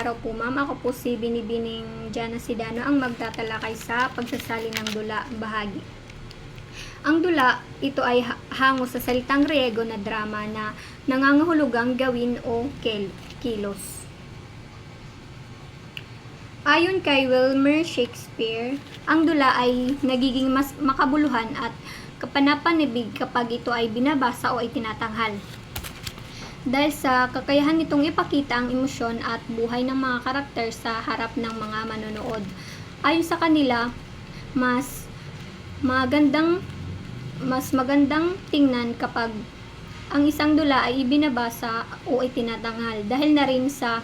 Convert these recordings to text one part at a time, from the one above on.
araw po ma'am, ako po si Binibining Jana Sidano ang magtatalakay sa pagsasali ng dula bahagi. Ang dula, ito ay hango sa salitang Griego na drama na nangangahulugang gawin o kilos. Ayon kay William Shakespeare, ang dula ay nagiging mas makabuluhan at kapanapanibig kapag ito ay binabasa o itinatanghal. Dahil sa kakayahan nitong ipakita ang emosyon at buhay ng mga karakter sa harap ng mga manonood. Ayon sa kanila, mas magandang tingnan kapag ang isang dula ay ibinabasa o itinatanghal dahil na rin sa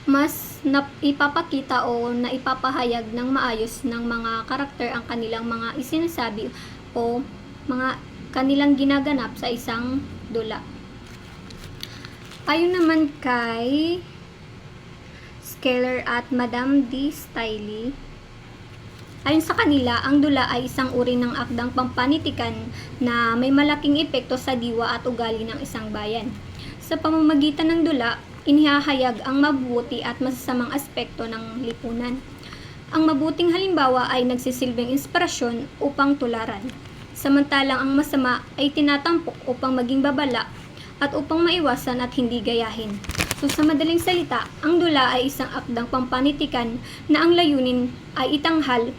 mas ipapakita o naipapahayag ng maayos ng mga karakter ang kanilang mga isinasabi o mga kanilang ginaganap sa isang dula. Ayon naman kay Skeller at Madame de Staël, ayon sa kanila, ang dula ay isang uri ng akdang pampanitikan na may malaking epekto sa diwa at ugali ng isang bayan. Sa pamamagitan ng dula, inihahayag ang mabuti at masasamang aspekto ng lipunan. Ang mabuting halimbawa ay nagsisilbing inspirasyon upang tularan, samantalang ang masama ay tinatampok upang maging babala at upang maiwasan at hindi gayahin. So sa madaling salita, ang dula ay isang akdang pampanitikan na ang layunin ay itanghal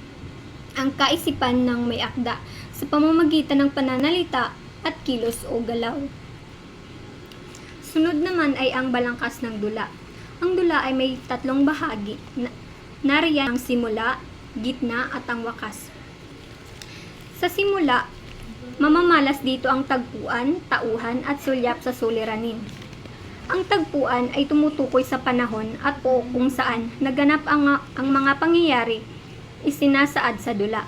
ang kaisipan ng may akda sa pamamagitan ng pananalita at kilos o galaw. Sunod naman ay ang balangkas ng dula. Ang dula ay may tatlong bahagi. Nariyan ang simula, gitna at ang wakas. Sa simula, mamamalas dito ang tagpuan, tauhan at sulyap sa suliranin. Ang tagpuan ay tumutukoy sa panahon at kung saan naganap ang mga pangyayari isinasaad sa dula.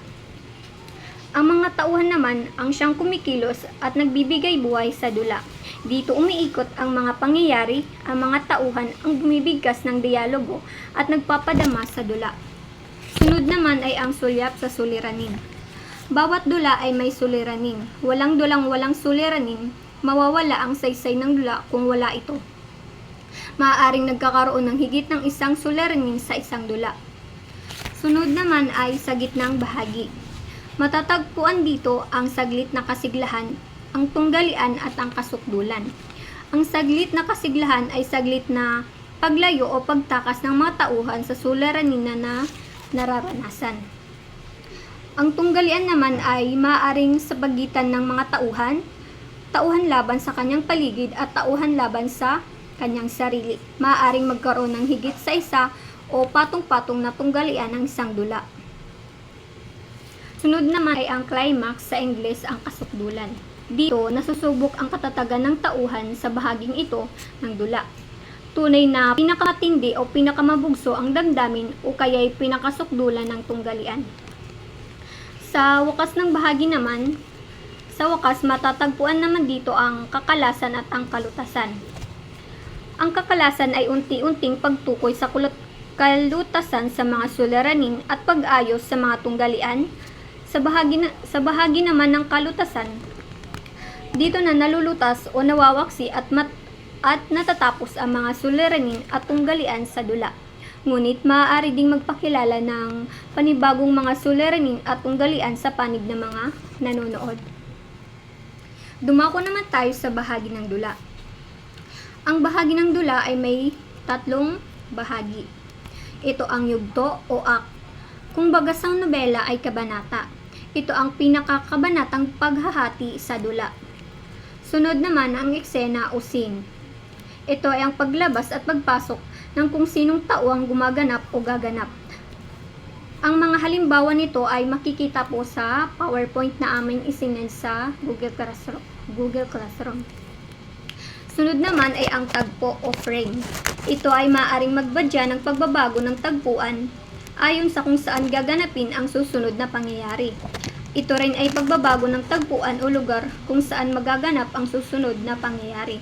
Ang mga tauhan naman ang siyang kumikilos at nagbibigay buhay sa dula. Dito umiikot ang mga pangyayari, ang mga tauhan ang bumibigkas ng dialogo at nagpapadama sa dula. Sunod naman ay ang sulyap sa suliranin. Bawat dula ay may suliranin. Walang dulang walang suliranin, mawawala ang saysay ng dula kung wala ito. Maaaring nagkakaroon ng higit ng isang suliranin sa isang dula. Sunod naman ay sa gitnang bahagi. Matatagpuan dito ang saglit na kasiglahan, ang tunggalian at ang kasukdulan. Ang saglit na kasiglahan ay saglit na paglayo o pagtakas ng mga tauhan sa suliranin na nararanasan. Ang tunggalian naman ay maaaring sa pagitan ng mga tauhan laban sa kanyang paligid at tauhan laban sa kanyang sarili. Maaaring magkaroon ng higit sa isa o patong-patong na tunggalian ng isang dula. Sunod naman ay ang climax, sa Ingles ang kasukdulan. Dito, nasusubok ang katatagan ng tauhan sa bahaging ito ng dula. Tunay na pinakamatindi o pinakamabugso ang damdamin o kaya'y pinakasukdulan ng tunggalian. Sa wakas ng bahagi naman, sa wakas matatagpuan naman dito ang kakalasan at ang kalutasan. Ang kakalasan ay unti-unting pagtukoy sa kalutasan sa mga suliranin at pag-ayos sa mga tunggalian. Sa bahagi naman ng kalutasan, dito na nalulutas o nawawaksi at natatapos ang mga suliranin at tunggalian sa dula. Ngunit maaari ding magpakilala ng panibagong mga suliranin at tunggalian sa panig ng mga nanonood. Dumako naman tayo sa bahagi ng dula. Ang bahagi ng dula ay may tatlong bahagi. Ito ang yugto o act. Kung bagas ang nobela ay kabanata. Ito ang pinakakabanatang paghahati sa dula. Sunod naman ang eksena o scene. Ito ay ang paglabas at pagpasok ng kung sinong tao ang gumaganap o gaganap. Ang mga halimbawa nito ay makikita po sa PowerPoint na aming isinend sa Google Classroom. Sunod naman ay ang tagpo o frame. Ito ay maaaring magbadya ng pagbabago ng tagpuan ayon sa kung saan gaganapin ang susunod na pangyayari. Ito rin ay pagbabago ng tagpuan o lugar kung saan magaganap ang susunod na pangyayari.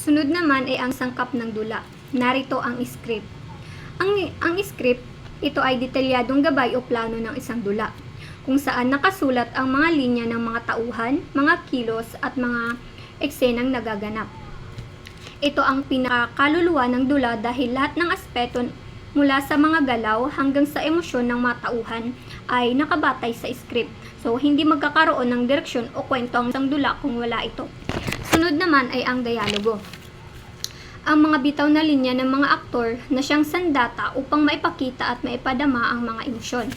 Sunod naman ay ang sangkap ng dula. Narito ang script. Ang script, ito ay detalyadong gabay o plano ng isang dula, kung saan nakasulat ang mga linya ng mga tauhan, mga kilos at mga eksenang nagaganap. Ito ang pinakakaluluwa ng dula dahil lahat ng aspeto mula sa mga galaw hanggang sa emosyon ng mga tauhan ay nakabatay sa script. So, hindi magkakaroon ng direksyon o kwento ang isang dula kung wala ito. Sunod naman ay ang dialogo. Ang mga bitaw na linya ng mga aktor na siyang sandata upang maipakita at maipadama ang mga emosyon.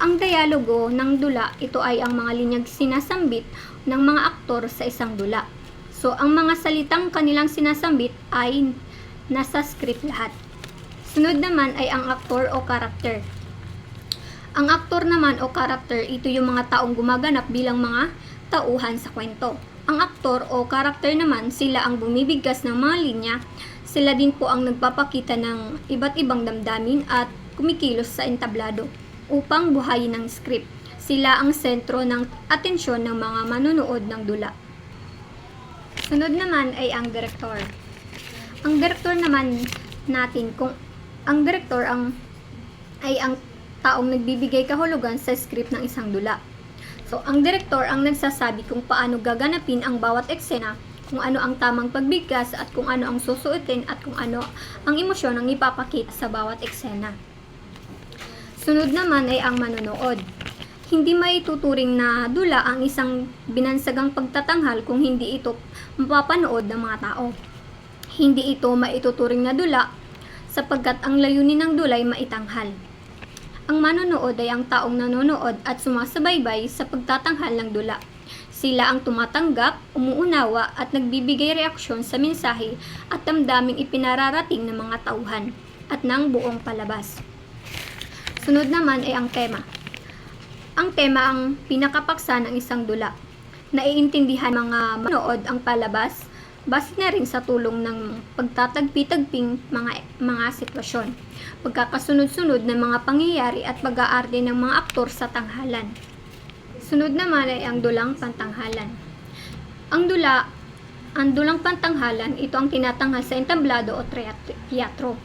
Ang dialogo ng dula, ito ay ang mga linyag sinasambit ng mga aktor sa isang dula. So, ang mga salitang kanilang sinasambit ay nasa script lahat. Sunod naman ay ang aktor o karakter. Ang aktor naman o karakter, ito yung mga taong gumaganap bilang mga tauhan sa kwento. Ang aktor o karakter naman, sila ang bumibigkas ng mga linya. Sila din po ang nagpapakita ng iba't ibang damdamin at kumikilos sa entablado upang buhayin ang script. Sila ang sentro ng atensyon ng mga manonood ng dula. Sunod naman ay ang direktor. Ang direktor naman natin, ang direktor ay ang taong nagbibigay kahulugan sa script ng isang dula. So, ang direktor ang nagsasabi kung paano gaganapin ang bawat eksena, kung ano ang tamang pagbigkas at kung ano ang susuotin at kung ano ang emosyon ang ipapakita sa bawat eksena. Sunod naman ay ang manonood. Hindi maituturing na dula ang isang binansagang pagtatanghal kung hindi ito mapapanood ng mga tao. Hindi ito maituturing na dula sapagkat ang layunin ng dula ay maitanghal. Ang manonood ay ang taong nanonood at sumasabaybay sa pagtatanghal ng dula. Sila ang tumatanggap, umuunawa at nagbibigay reaksyon sa mensahe at damdaming ipinararating ng mga tauhan at ng buong palabas. Sunod naman ay ang tema. Ang tema ang pinakapaksa ng isang dula. Naiintindihan mga manood ang palabas base na rin sa tulong ng pagtatagpi-tagping mga sitwasyon, pagkakasunod-sunod ng mga pangyayari at pag-aarte ng mga aktor sa tanghalan. Sunod naman ay ang dulang pantanghalan. Ang dulang pantanghalan, ito ang tinatanghal sa entablado o teatro.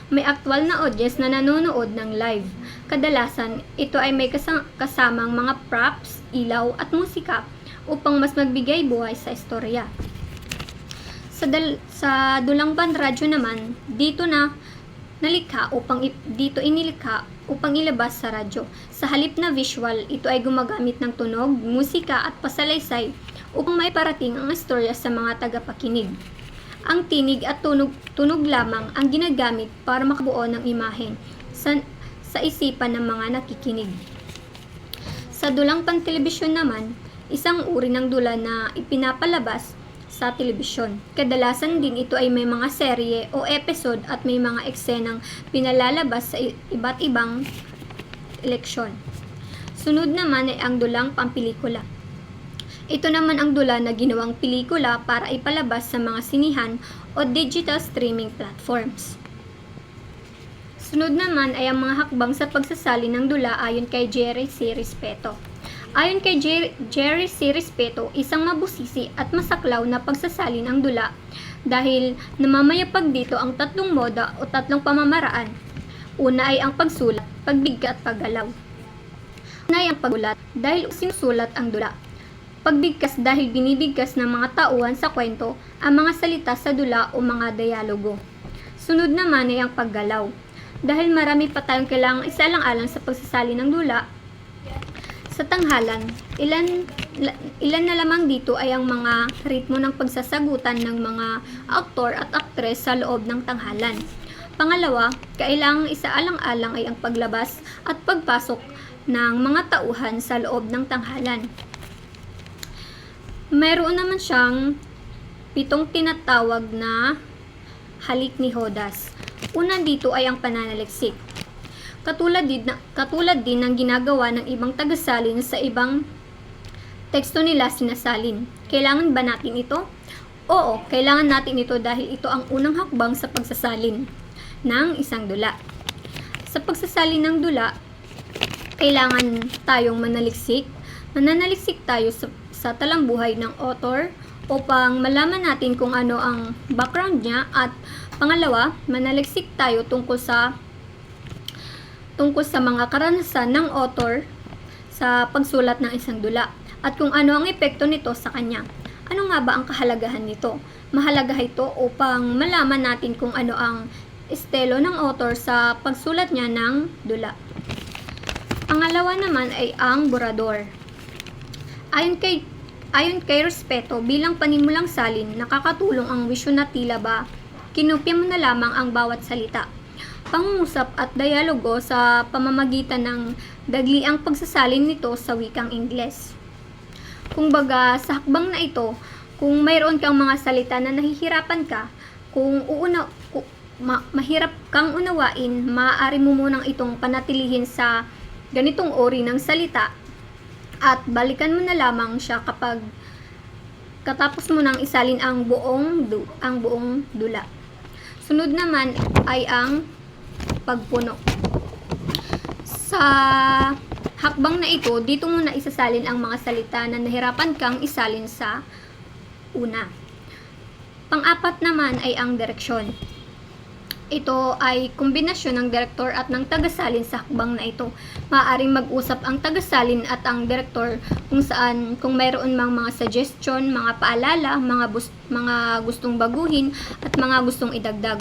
May aktwal na audience na nanonood ng live. Kadalasan, ito ay may kasamang mga props, ilaw at musika upang mas magbigay buhay sa istorya. Sa dulang panradyo naman, dito inilikha upang ilabas sa radyo. Sa halip na visual, ito ay gumagamit ng tunog, musika at pasalaysay upang maiparating ang istorya sa mga tagapakinig. Ang tinig at tunog lamang ang ginagamit para makabuo ng imahen sa isipan ng mga nakikinig. Sa dulang pantelebisyon naman, isang uri ng dula na ipinapalabas sa telebisyon. Kadalasan din ito ay may mga serye o episode at may mga eksenang pinalalabas sa iba't ibang leksyon. Sunod naman ay ang dulang pampelikula. Ito naman ang dula na ginawang pelikula para ipalabas sa mga sinihan o digital streaming platforms. Sunod naman ay ang mga hakbang sa pagsasalin ng dula ayon kay Jerry C. Respeto. Ayon kay Jerry C. Respeto, isang mabusisi at masaklaw na pagsasalin ang dula dahil namamayapag dito ang tatlong moda o tatlong pamamaraan. Una ay ang pagsulat, pagbigka at paggalaw. Una ay ang pagsulat dahil sinusulat ang dula. Pagbigkas dahil binibigkas ng mga tauhan sa kwento ang mga salita sa dula o mga dialogo. Sunod naman ay ang paggalaw. Dahil marami pa tayong kailangang isaalang-alang sa pagsasali ng dula sa tanghalan, ilan na lamang dito ay ang mga ritmo ng pagsasagutan ng mga aktor at aktres sa loob ng tanghalan. Pangalawa, kailangang isaalang-alang ay ang paglabas at pagpasok ng mga tauhan sa loob ng tanghalan. Mayroon naman siyang 7 tinatawag na halik ni Judas. Una dito ay ang pananaliksik. Katulad din ng ginagawa ng ibang tagasalin sa ibang teksto nila sinasalin. Kailangan ba natin ito? Oo, kailangan natin ito dahil ito ang unang hakbang sa pagsasalin ng isang dula. Sa pagsasalin ng dula, kailangan tayong manaliksik. Mananaliksik tayo sa talambuhay ng author upang malaman natin kung ano ang background niya at pangalawa, manaliksik tayo tungkol sa mga karanasan ng author sa pagsulat ng isang dula at kung ano ang epekto nito sa kanya. Ano nga ba ang kahalagahan nito? Mahalaga ito upang malaman natin kung ano ang estilo ng author sa pagsulat niya ng dula. Pangalawa naman ay ang borador. Ayon kay Respeto, bilang panimulang salin, nakakatulong ang wisyon na tila ba kinopya mo na lamang ang bawat salita. Pangungusap at dialogo sa pamamagitan ng dagliang pagsasalin nito sa wikang Ingles. Kumbaga, sa hakbang na ito, kung mayroon kang mga salita na nahihirapan ka, mahirap kang unawain, maaari mo munang itong panatilihin sa ganitong uri ng salita at balikan mo na lamang siya kapag katapos mo nang isalin ang buong dula. Sunod naman ay ang pagpuno. Sa hakbang na ito, dito muna isasalin ang mga salita na nahirapan kang isalin sa una. Pang-apat naman ay ang direksyon. Ito ay kombinasyon ng direktor at ng tagasalin sa hakbang na ito. Maaaring mag-usap ang tagasalin at ang direktor kung mayroon mang mga suggestion, mga paalala, mga gustong baguhin at mga gustong idagdag.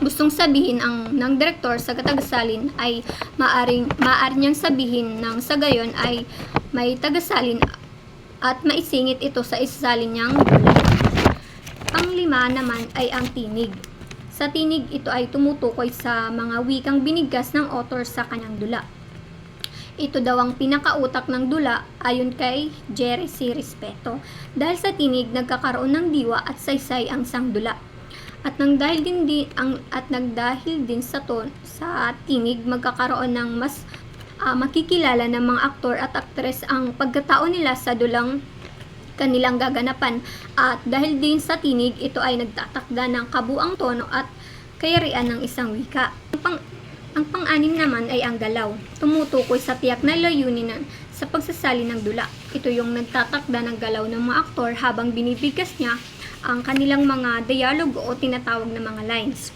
Gustong sabihin ng direktor sa tagasalin ay maaari niyang sabihin ng sa gayon ay may tagasalin at maisingit ito sa isasalin niyang dula. Pang-lima naman ay ang tinig. Sa tinig, ito ay tumutukoy sa mga wikang binigkas ng author sa kanyang dula. Ito daw ang pinakautak ng dula ayon kay Jerry C. Respeto. Dahil sa tinig, nagkakaroon ng diwa at saysay ang sangdula. At nagdahil din sa tinig, magkakaroon ng mas makikilala ng mga aktor at aktres ang pagkatao nila sa dulang kanilang gaganapan, at dahil din sa tinig, ito ay nagtatakda ng kabuang tono at kayarian ng isang wika. Ang pang-anim naman ay ang galaw. Tumutukoy sa tiyak na layunin sa pagsasali ng dula. Ito yung nagtatakda ng galaw ng mga aktor habang binibigkas niya ang kanilang mga dialogo o tinatawag na mga lines.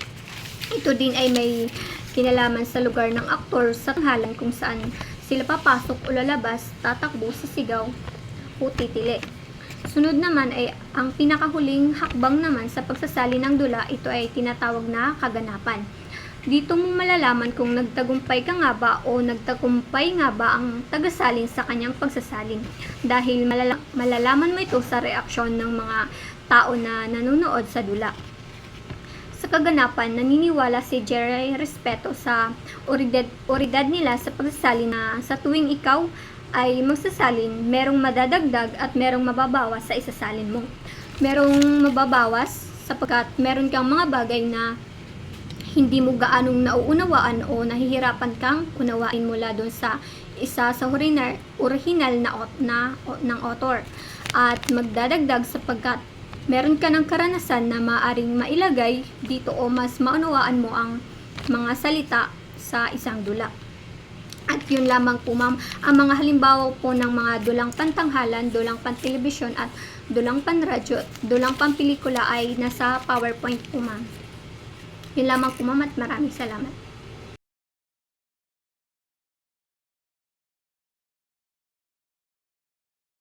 Ito din ay may kinalaman sa lugar ng aktor sa tanghalan kung saan sila papasok o lalabas, tatakbo, sisigaw o titili. Sunod naman ay ang pinakahuling hakbang naman sa pagsasali ng dula. Ito ay tinatawag na kaganapan. Dito mo malalaman kung nagtagumpay ka nga ba o nagtagumpay nga ba ang tagasalin sa kanyang pagsasalin, dahil malalaman mo ito sa reaksyon ng mga tao na nanonood sa dula. Sa kaganapan, naniniwala si Jerry Respeto sa oridad nila sa pagsasalin na sa tuwing ikaw ay magsasalin, merong madadagdag at merong mababawas sa isasalin mo. Merong mababawas sapagkat meron kang mga bagay na hindi mo gaanong nauunawaan o nahihirapan kang unawain mula doon sa isa sa original ng author. At magdadagdag sapagkat meron ka ng karanasan na maaaring mailagay dito o mas maunawaan mo ang mga salita sa isang dula. At yun lamang po ma'am, ang mga halimbawa po ng mga dulang pantanghalan, dulang pantelebisyon at dulang panradyo, dulang pampelikula ay nasa PowerPoint po ma'am. Yun lamang po ma'am at maraming salamat.